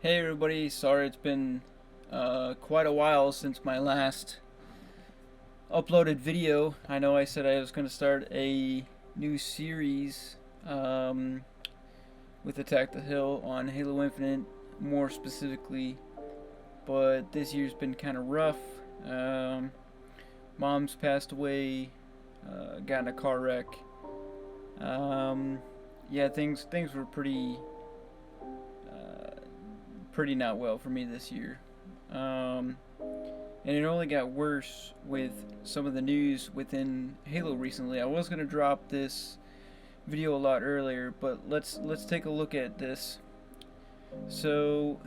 Hey everybody, sorry it's been quite a while since my last uploaded video. I know I said I was going to start a new series with Attack the Hill on Halo Infinite more specifically, but this year's been kind of rough. Mom's passed away, got in a car wreck. Yeah, things were pretty not well for me this year. And it only got worse with some of the news within Halo recently. I was gonna drop this video a lot earlier, but let's take a look at this. So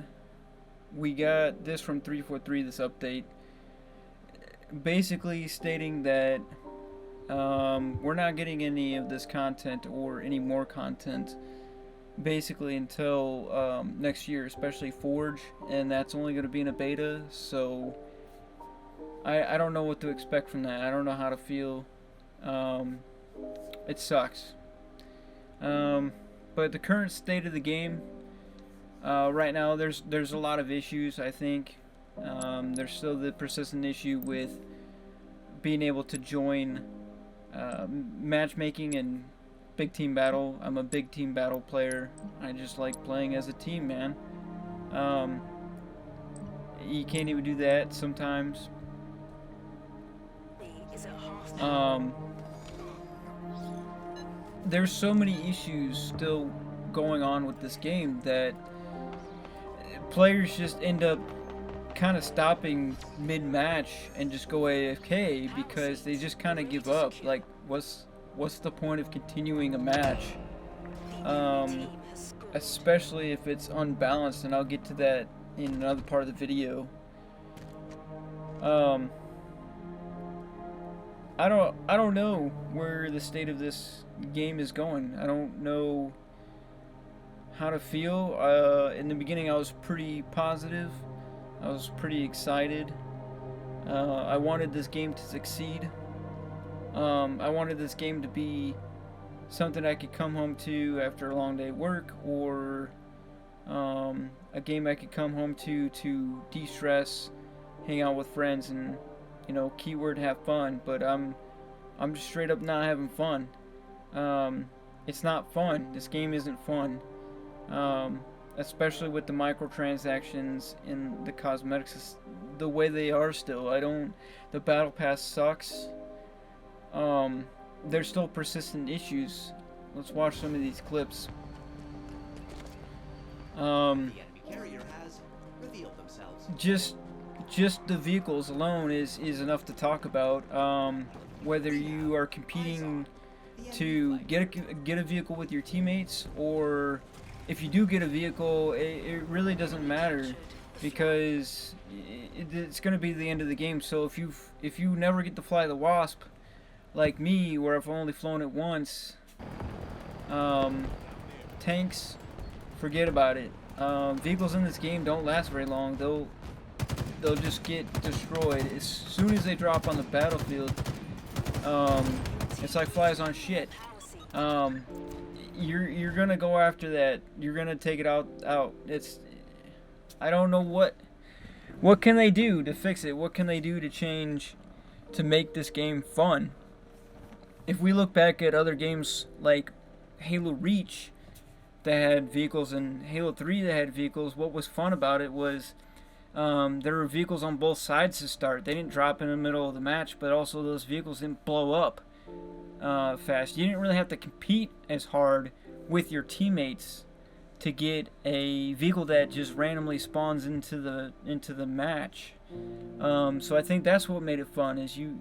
we got this from 343, this update, basically stating that we're not getting any of this content or any more content basically until next year, especially Forge, and that's only going to be in a beta, so I don't know what to expect from that. I don't know how to feel. It sucks. But the current state of the game right now, there's a lot of issues. I think there's still the persistent issue with being able to join matchmaking and big team battle. I'm a big team battle player. I just like playing as a team, man. You can't even do that sometimes. There's so many issues still going on with this game that players just end up kind of stopping mid-match and just go AFK because they just kind of give up. Like, what's the point of continuing a match? Especially if it's unbalanced, and I'll get to that in another part of the video. I don't know where the state of this game is going. I don't know how to feel. In the beginning, I was pretty positive. I was pretty excited. I wanted this game to succeed. I wanted this game to be something I could come home to after a long day of work, or a game I could come home to de-stress, hang out with friends, and keyword have fun. But I'm just straight up not having fun. It's not fun. This game isn't fun. Especially with the microtransactions and the cosmetics the way they are still. The battle pass sucks. There's still persistent issues. Let's watch some of these clips. The enemy carrier has revealed themselves. Just the vehicles alone is enough to talk about. Whether you are competing to get a vehicle with your teammates, or if you do get a vehicle, it really doesn't matter, because it's going to be the end of the game. So if you never get to fly the Wasp, like me, where I've only flown it once, tanks, forget about it. Vehicles in this game don't last very long. They'll just get destroyed as soon as they drop on the battlefield. It's like flies on shit. You're gonna go after that. You're gonna take it out. I don't know what can they do to fix it. What can they do to change, to make this game fun? If we look back at other games like Halo Reach that had vehicles, and Halo 3 that had vehicles, what was fun about it was there were vehicles on both sides to start. They didn't drop in the middle of the match, but also those vehicles didn't blow up fast. You didn't really have to compete as hard with your teammates to get a vehicle that just randomly spawns into the match. So I think that's what made it fun, is you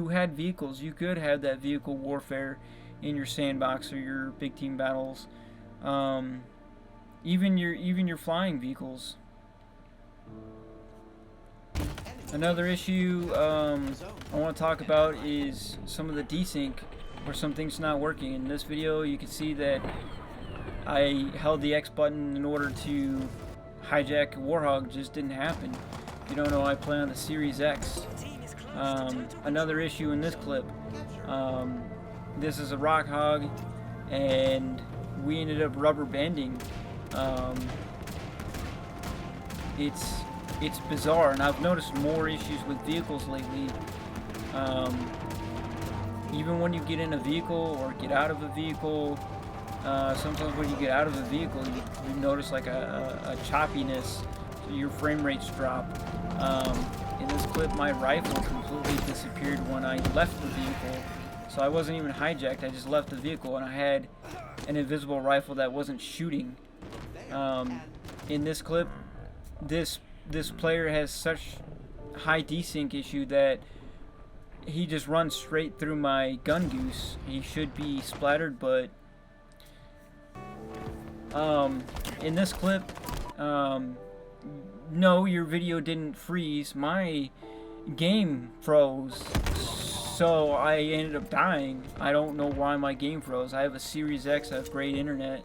had vehicles. You could have that vehicle warfare in your sandbox or your big team battles. Even your flying vehicles. Another issue I want to talk about is some of the desync, where some things not working. In this video, you can see that I held the X button in order to hijack a Warhog. Just didn't happen. If you don't know, I play on the Series X. Another issue in this clip. This is a Rock Hog, and we ended up rubber banding it's bizarre, and I've noticed more issues with vehicles lately. Even when you get in a vehicle or get out of a vehicle, sometimes when you get out of a vehicle, you notice like a choppiness. Your frame rates drop. In this clip, my rifle completely disappeared when I left the vehicle. So I wasn't even hijacked, I just left the vehicle and I had an invisible rifle that wasn't shooting. In this clip, this player has such high desync issue that he just runs straight through my gun goose. He should be splattered, but in this clip, no, your video didn't freeze. My game froze, so I ended up dying. I don't know why my game froze. I have a Series X, I have great internet.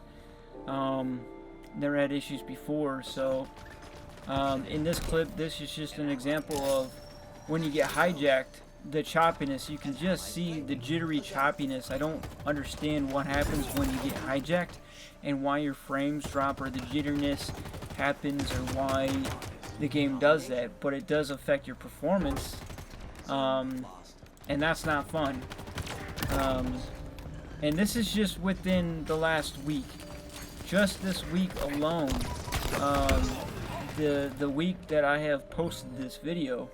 Never had issues before, so in this clip, this is just an example of when you get hijacked, the choppiness. You can just see the jittery choppiness. I don't understand what happens when you get hijacked and why your frames drop or the jitteriness happens or why the game does that, but it does affect your performance, and that's not fun. And this is just within the last week. Just this week alone, the week that I have posted this video.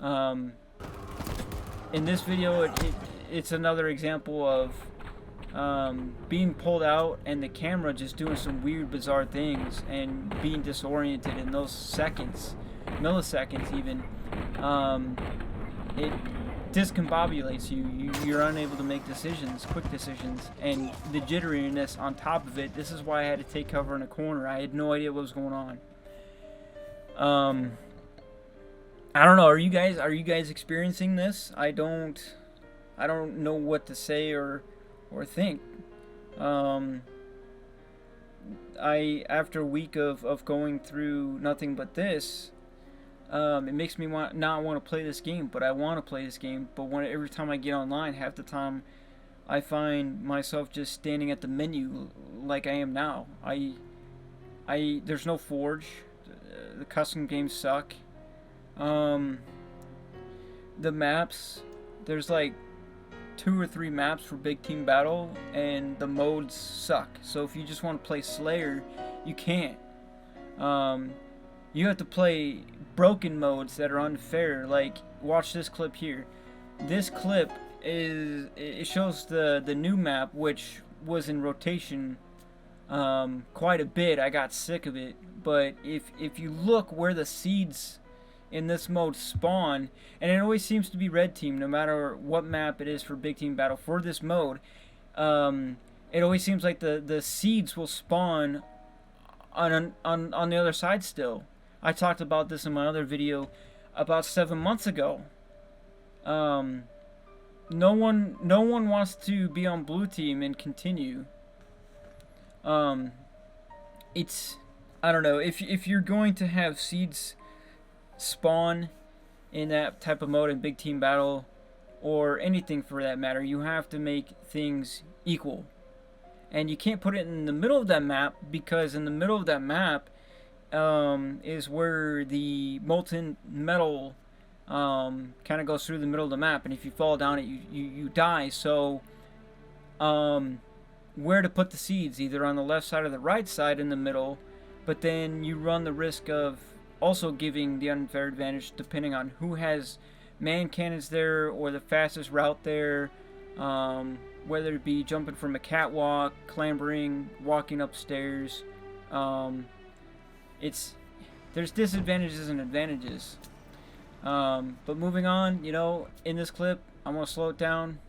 In this video, it's another example of being pulled out and the camera just doing some weird, bizarre things and being disoriented in those seconds, milliseconds even. It discombobulates you. You're unable to make decisions, quick decisions, and the jitteriness on top of it. This is why I had to take cover in a corner. I had no idea what was going on. I don't know. Are you guys experiencing this? I don't know what to say or think. After a week of going through nothing but this, it makes me not want to play this game, but I want to play this game. But every time I get online, half the time I find myself just standing at the menu like I am now. There's no Forge. The custom games suck. The maps, there's like 2 or 3 maps for Big Team Battle, and the modes suck. So if you just want to play Slayer, you can't. You have to play broken modes that are unfair. Like, watch this clip here. This clip it shows the new map, which was in rotation quite a bit. I got sick of it. But if you look where the seeds in this mode spawn, and it always seems to be red team no matter what map it is for Big Team Battle for this mode, it always seems like the seeds will spawn on the other side still. I talked about this in my other video about 7 months ago. No one wants to be on blue team and continue. It's, I don't know, if you're going to have seeds spawn in that type of mode in Big Team Battle or anything for that matter, you have to make things equal. And you can't put it in the middle of that map, because in the middle of that map is where the molten metal kind of goes through the middle of the map, and if you fall down it, you die. So where to put the seeds, either on the left side or the right side in the middle, but then you run the risk of also giving the unfair advantage depending on who has man cannons there or the fastest route there, whether it be jumping from a catwalk, clambering, walking upstairs. There's disadvantages and advantages. But moving on, in this clip, I'm going to slow it down.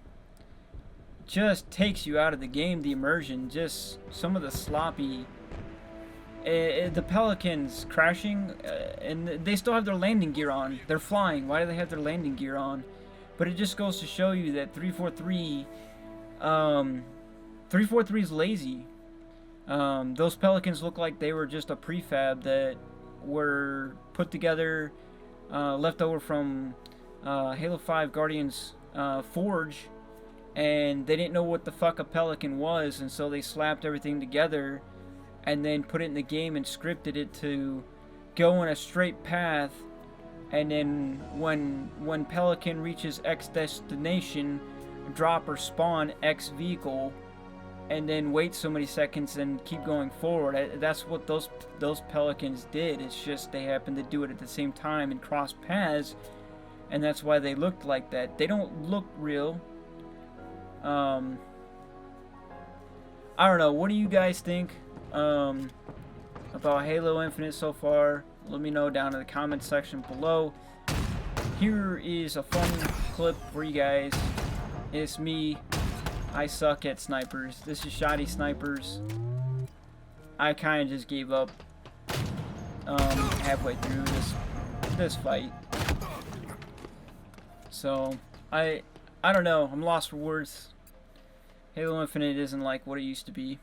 Just takes you out of the game, the immersion, just some of the sloppy... the Pelicans crashing, and they still have their landing gear on. They're flying. Why do they have their landing gear on? But it just goes to show you that 343 is lazy. Those Pelicans look like they were just a prefab that were put together, left over from Halo 5 Guardians Forge, and they didn't know what the fuck a Pelican was, and so they slapped everything together and then put it in the game and scripted it to go in a straight path, and then when Pelican reaches X destination, drop or spawn X vehicle, and then wait so many seconds and keep going forward. That's what those Pelicans did. It's just they happened to do it at the same time and cross paths, and that's why they looked like that. They don't look real. I don't know. What do you guys think about Halo Infinite so far? Let me know down in the comment section below. Here is a fun clip for you guys. It's me. I suck at snipers. This is Shoddy Snipers. I kind of just gave up halfway through this fight. So I don't know. I'm lost for words. Halo Infinite isn't like what it used to be.